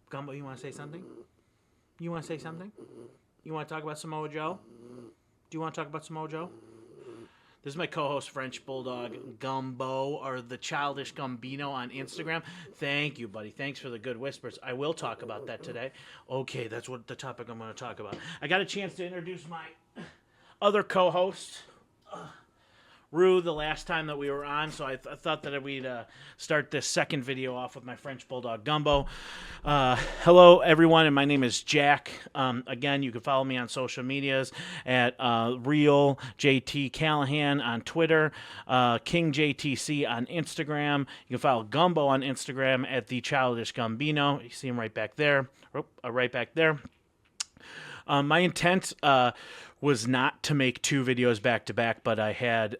Gumbo, you want to say something? You want to say something? You want to talk about Samoa Joe? Do you want to talk about Samoa Joe? This is my co-host, French Bulldog Gumbo, or the Childish Gumbino on Instagram. Thank you, buddy. Thanks for the good whispers. I will talk about that today. Okay, that's what the topic I'm going to talk about. I got a chance to introduce my other co-host, Rue, the last time that we were on, so I thought that we'd start this second video off with my French Bulldog Gumbo. Hello, everyone, and my name is Jack. Again, you can follow me on social medias at Real JT Callahan on Twitter, King JTC on Instagram. You can follow Gumbo on Instagram at the Childish Gumbino. You see him right back there. Right back there. My intent was not to make two videos back to back, but I had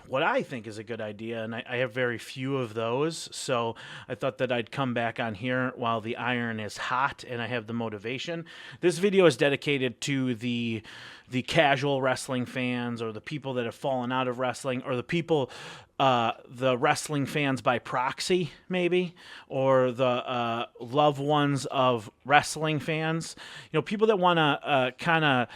what I think is a good idea, and I have very few of those, so I thought that I'd come back on here while the iron is hot and I have the motivation. This video is dedicated to the casual wrestling fans, or the people that have fallen out of wrestling, or the people, the wrestling fans by proxy, maybe, or the loved ones of wrestling fans. You know, people that want to kind of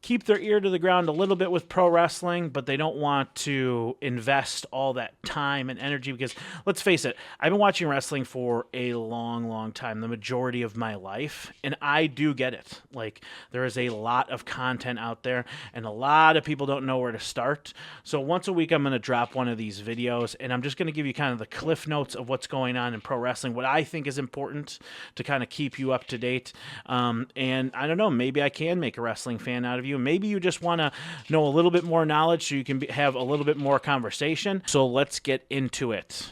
keep their ear to the ground a little bit with pro wrestling, but they don't want to invest all that time and energy, because let's face it, I've been watching wrestling for a long, long time, the majority of my life, and I do get it. Like, there is a lot of content out there, and a lot of people don't know where to start. So once a week, I'm going to drop one of these videos, and I'm just going to give you kind of the cliff notes of what's going on in pro wrestling, what I think is important to kind of keep you up to date. And I don't know, maybe I can make a wrestling fan out of you. Maybe you just want to know a little bit more knowledge so you can have a little bit more conversation. So let's get into it.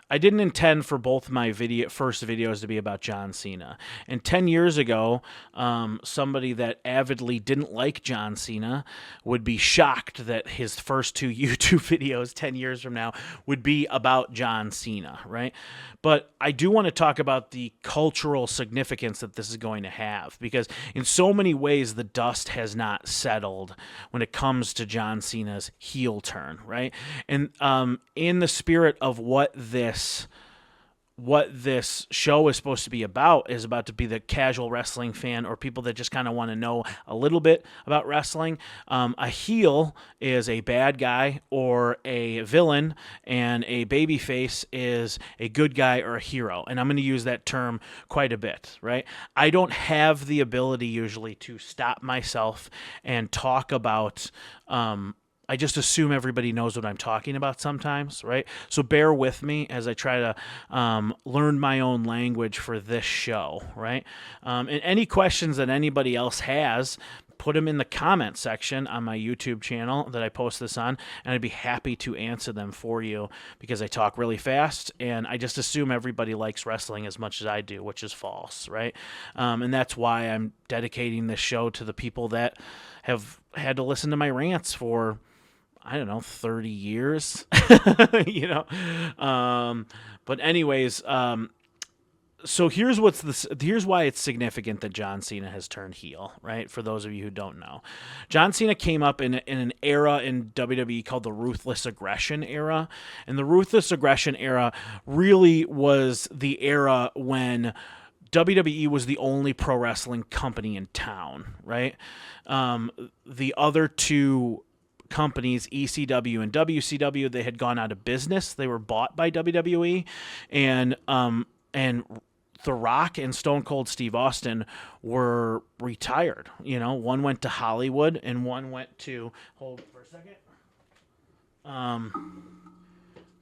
I didn't intend for both my first videos to be about John Cena. And 10 years ago, somebody that avidly didn't like John Cena would be shocked that his first two YouTube videos 10 years from now would be about John Cena, right? But I do want to talk about the cultural significance that this is going to have, because in so many ways the dust has not settled when it comes to John Cena's heel turn, right? And in the spirit of what this show is supposed to be about, is about to be the casual wrestling fan, or people that just kind of want to know a little bit about wrestling. A heel is a bad guy or a villain, and a babyface is a good guy or a hero. And I'm going to use that term quite a bit, right? I don't have the ability usually to stop myself and talk about I just assume everybody knows what I'm talking about sometimes, right? So bear with me as I try to learn my own language for this show, right? And any questions that anybody else has, put them in the comment section on my YouTube channel that I post this on, and I'd be happy to answer them for you, because I talk really fast, and I just assume everybody likes wrestling as much as I do, which is false, right? And that's why I'm dedicating this show to the people that have had to listen to my rants for, I don't know, 30 years, you know? But anyways, so here's why it's significant that John Cena has turned heel, right? For those of you who don't know, John Cena came up in an era in WWE called the Ruthless Aggression era. And the Ruthless Aggression era really was the era when WWE was the only pro wrestling company in town, right? The other two companies, ECW and WCW, they had gone out of business. They were bought by WWE, and The Rock and Stone Cold Steve Austin were retired. You know, one went to Hollywood and one went to, hold it for a second.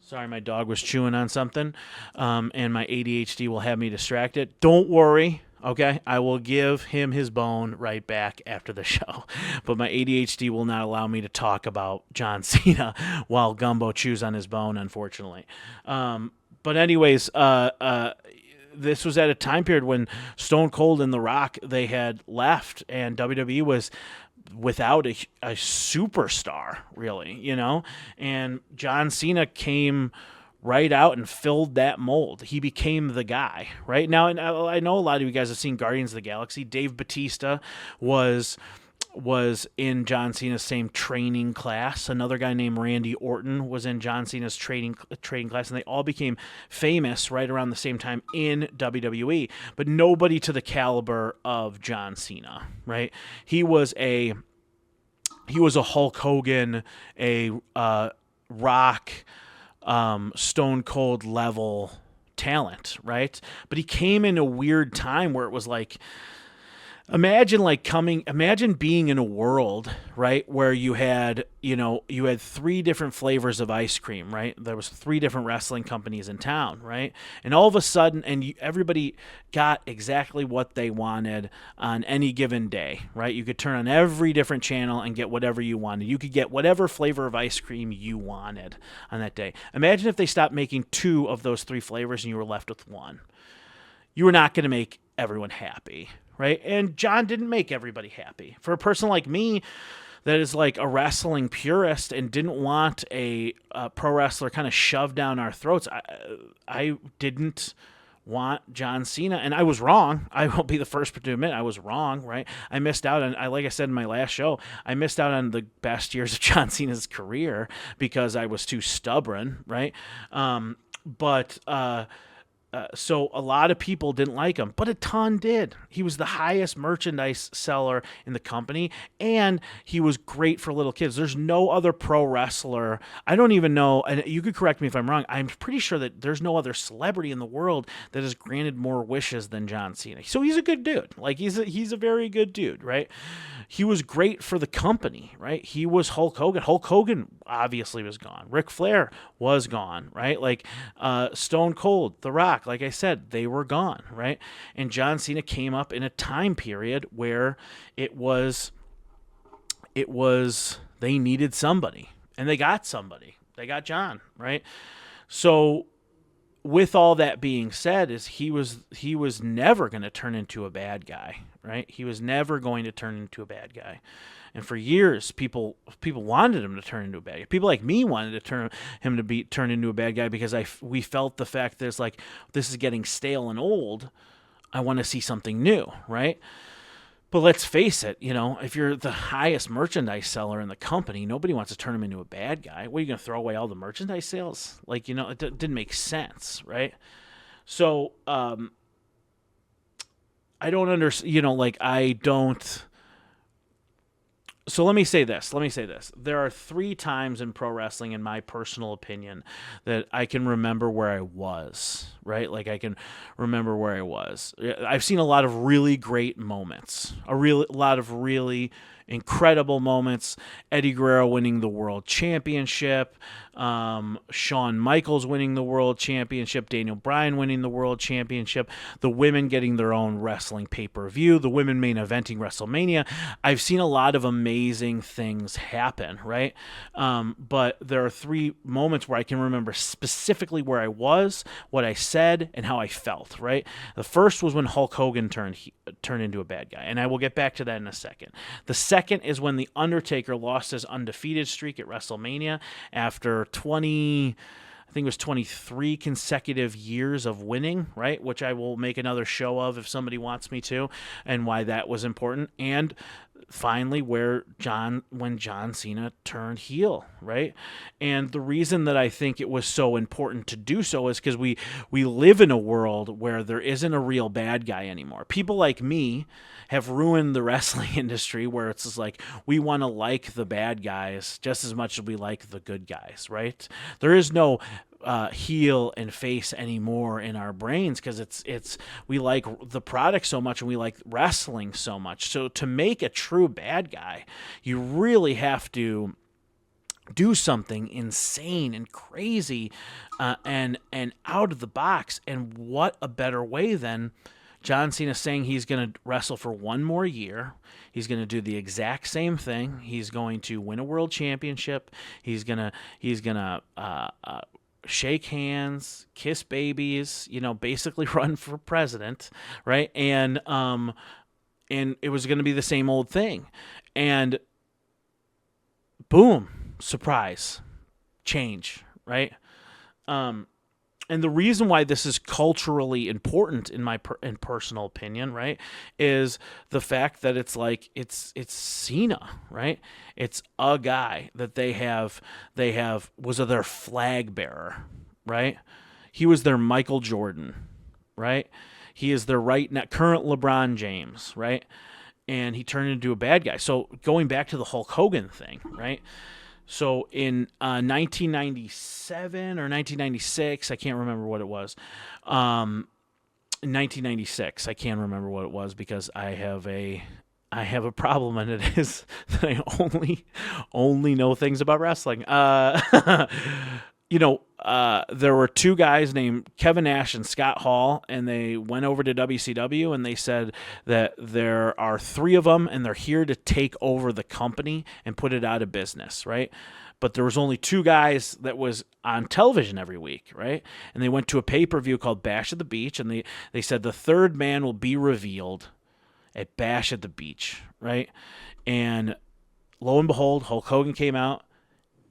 Sorry, my dog was chewing on something, and my ADHD will have me distracted. Don't worry. Okay, I will give him his bone right back after the show. But my ADHD will not allow me to talk about John Cena while Gumbo chews on his bone, unfortunately. But anyways, this was at a time period when Stone Cold and The Rock, they had left, and WWE was without a superstar, really, you know? And John Cena came right out and filled that mold. He became the guy, right? Now, and I know a lot of you guys have seen Guardians of the Galaxy. Dave Bautista was was in John Cena's same training class. Another guy named Randy Orton was in John Cena's trading class, and they all became famous right around the same time in WWE. But nobody to the caliber of John Cena, right? He was a Hulk Hogan, a Rock, Stone Cold level talent, right? But he came in a weird time where it was like, imagine being in a world, right, where you had 3 different flavors of ice cream, right? There was 3 different wrestling companies in town, right? And all of a sudden, everybody got exactly what they wanted on any given day, right? You could turn on every different channel and get whatever you wanted. You could get whatever flavor of ice cream you wanted on that day. Imagine if they stopped making 2 of those 3 flavors and you were left with 1. You were not going to make everyone happy, right? And John didn't make everybody happy. For a person like me that is like a wrestling purist and didn't want a pro wrestler kind of shoved down our throats, I didn't want John Cena, and I was wrong. I will be the first to admit I was wrong, right? I missed out on, like I said in my last show, I missed out on the best years of John Cena's career because I was too stubborn, right? So a lot of people didn't like him, but a ton did. He was the highest merchandise seller in the company, and he was great for little kids. There's no other pro wrestler. I don't even know, and you could correct me if I'm wrong. I'm pretty sure that there's no other celebrity in the world that has granted more wishes than John Cena. So he's a good dude. Like he's a very good dude, right? He was great for the company, right? He was Hulk Hogan. Hulk Hogan obviously was gone. Ric Flair was gone, right? Like Stone Cold, The Rock, like I said, they were gone, right? And John Cena came up in a time period where it was they needed somebody, and they got somebody. They got John, right? So with all that being said, is he was never going to turn into a bad guy, right? He was never going to turn into a bad guy. And for years, people wanted him to turn into a bad guy. People like me wanted to turn into a bad guy because we felt the fact that it's like, this is getting stale and old. I want to see something new, right? But let's face it, if you're the highest merchandise seller in the company, nobody wants to turn him into a bad guy. What, are you going to throw away all the merchandise sales? Like, it didn't make sense, right? So, I don't understand, So let me say this. There are 3 times in pro wrestling, in my personal opinion, that I can remember where I was, right? Like I can remember where I was. I've seen a lot of really great moments, a lot of really incredible moments. Eddie Guerrero winning the world championship, Shawn Michaels winning the world championship, Daniel Bryan winning the world championship, the women getting their own wrestling pay-per-view, the women main eventing WrestleMania. I've seen a lot of amazing things happen, right? But there are 3 moments where I can remember specifically where I was, what I said, and how I felt, right? The first was when Hulk Hogan turned into a bad guy, and I will get back to that in a second. The second is when The Undertaker lost his undefeated streak at WrestleMania after 23 consecutive years of winning, right? Which I will make another show of if somebody wants me to, and why that was important. And finally, when John Cena turned heel, right? And the reason that I think it was so important to do so is because we live in a world where there isn't a real bad guy anymore. People like me have ruined the wrestling industry, where it's just like we want to like the bad guys just as much as we like the good guys, right? There is no heel and face anymore in our brains because it's we like the product so much and we like wrestling so much. So to make a true bad guy, you really have to do something insane and crazy and out of the box. And what a better way than John Cena saying he's going to wrestle for 1 more year. He's going to do the exact same thing. He's going to win a world championship. He's gonna shake hands, kiss babies, basically run for president, right? And it was going to be the same old thing. And boom, surprise, change, right? And the reason why this is culturally important in my personal opinion, right, is the fact that it's like it's Cena, right? It's a guy that they have was their flag bearer, right? He was their Michael Jordan, right? He is their current LeBron James, right? And he turned into a bad guy. So going back to the Hulk Hogan thing, right? So in 1997 or 1996, I can't remember what it was. 1996, I can't remember what it was because I have a problem, and it is that I only know things about wrestling. There were two guys named Kevin Nash and Scott Hall, and they went over to WCW, and they said that there are three of them, and they're here to take over the company and put it out of business, right? But there was only two guys that was on television every week, right? And they went to a pay-per-view called Bash at the Beach, and they said the third man will be revealed at Bash at the Beach, right? And lo and behold, Hulk Hogan came out.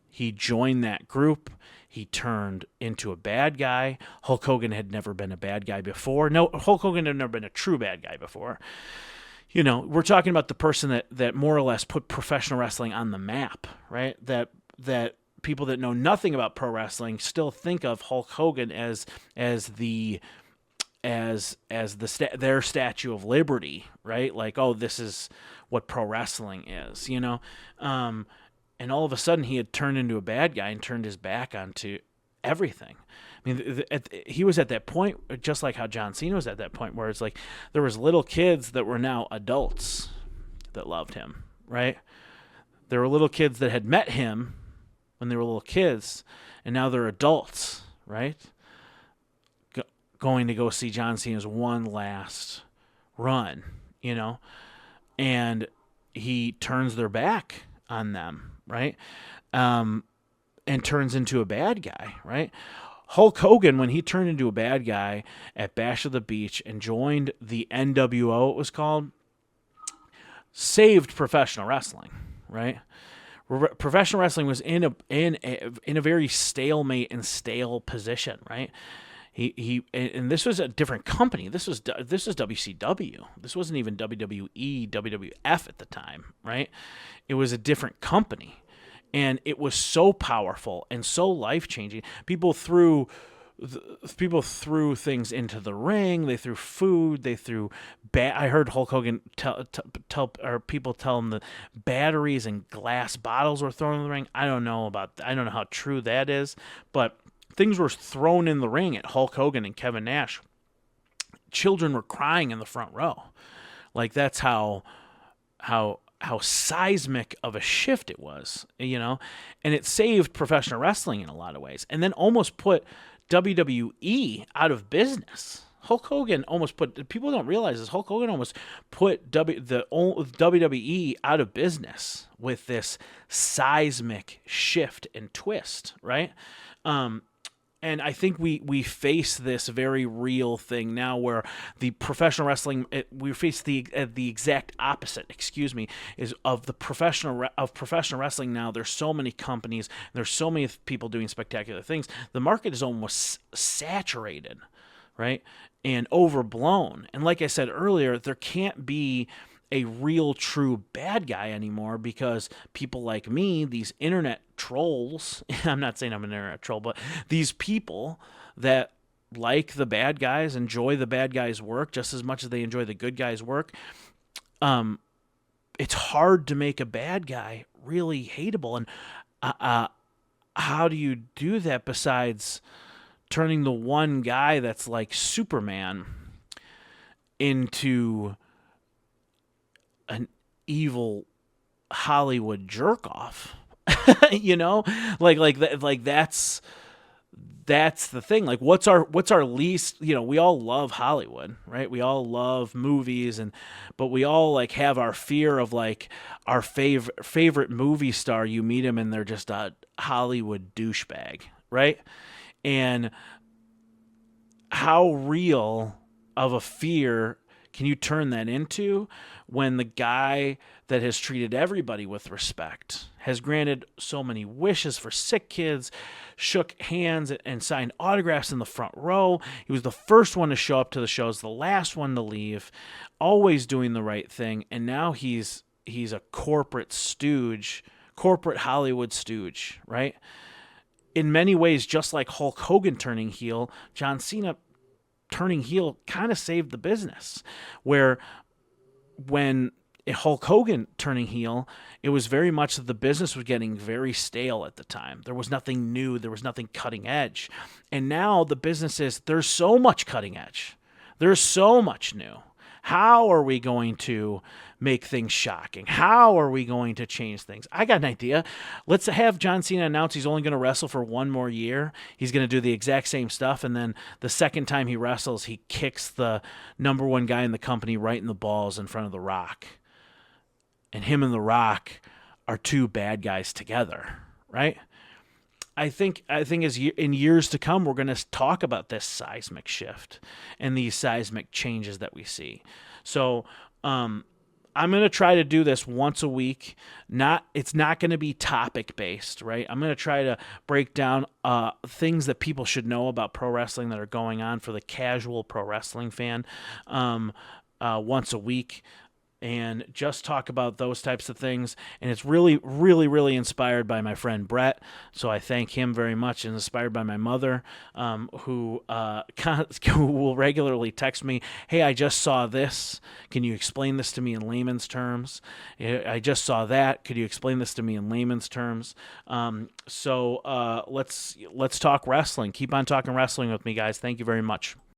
He joined that group. He turned into a bad guy. Hulk Hogan had never been a bad guy before. No, Hulk Hogan had never been a true bad guy before. We're talking about the person that more or less put professional wrestling on the map, right? That people that know nothing about pro wrestling still think of Hulk Hogan as their Statue of Liberty, right? Like, oh, this is what pro wrestling is, and all of a sudden he had turned into a bad guy and turned his back onto everything. I mean, he was at that point, just like how John Cena was at that point, where it's like there was little kids that were now adults that loved him, right? There were little kids that had met him when they were little kids, and now they're adults, right? Going to go see John Cena's one last run, and he turns their back on them, right? And turns into a bad guy, right? Hulk Hogan, when he turned into a bad guy at Bash of the Beach and joined the NWO, it was called, saved professional wrestling, right? Professional wrestling was in a very stalemate and stale position, right? And this was a different company. This was WCW. This wasn't even WWE, WWF at the time, right? It was a different company, and it was so powerful and so life-changing. People threw things into the ring. They threw food. They threw I heard Hulk Hogan tell people tell him the batteries and glass bottles were thrown in the ring. I don't know how true that is, but things were thrown in the ring at Hulk Hogan and Kevin Nash. Children were crying in the front row. Like, that's how seismic of a shift it was, and it saved professional wrestling in a lot of ways, and then almost put WWE out of business. Hulk Hogan almost put, people don't realize this, Hulk Hogan almost put the WWE out of business with this seismic shift and twist, right? And I think we face this very real thing now, where the professional wrestling, we face the exact opposite. Is of the professional wrestling now. There's so many companies, there's so many people doing spectacular things. The market is almost saturated, right, and overblown. And like I said earlier, there can't be a real true bad guy anymore, because people like me, these internet trolls, I'm not saying I'm an internet troll, but these people that like the bad guys, enjoy the bad guys' work just as much as they enjoy the good guys' work, it's hard to make a bad guy really hateable. And how do you do that besides turning the one guy that's like Superman into an evil Hollywood jerk off? That's the thing. Like, what's our least, we all love Hollywood, right? We all love movies, but we all like have our fear of like our favorite movie star. You meet him and they're just a Hollywood douchebag, right? And how real of a fear can you turn that into when the guy that has treated everybody with respect, has granted so many wishes for sick kids, shook hands and signed autographs in the front row. He was the first one to show up to the shows, the last one to leave, always doing the right thing. And now he's a corporate stooge, corporate Hollywood stooge, right? In many ways, just like Hulk Hogan turning heel, John Cena turning heel kind of saved the business. Where when Hulk Hogan turning heel, it was very much that the business was getting very stale at the time. There was nothing new. There was nothing cutting edge. And now the business is, there's so much cutting edge. There's so much new. How are we going to make things shocking? How are we going to change things? I got an idea. Let's have John Cena announce he's only going to wrestle for one more year. He's going to do the exact same stuff, and then the second time he wrestles, he kicks the number one guy in the company right in the balls in front of The Rock. And him and The Rock are two bad guys together, right? I think as in years to come, we're going to talk about this seismic shift and these seismic changes that we see. So I'm going to try to do this once a week. It's not going to be topic based, right? I'm going to try to break down things that people should know about pro wrestling that are going on for the casual pro wrestling fan once a week. And just talk about those types of things. And it's really, really, really inspired by my friend Brett. So I thank him very much, and inspired by my mother, who will regularly text me, hey, I just saw this. Can you explain this to me in layman's terms? I just saw that. Could you explain this to me in layman's terms? So let's talk wrestling. Keep on talking wrestling with me, guys. Thank you very much.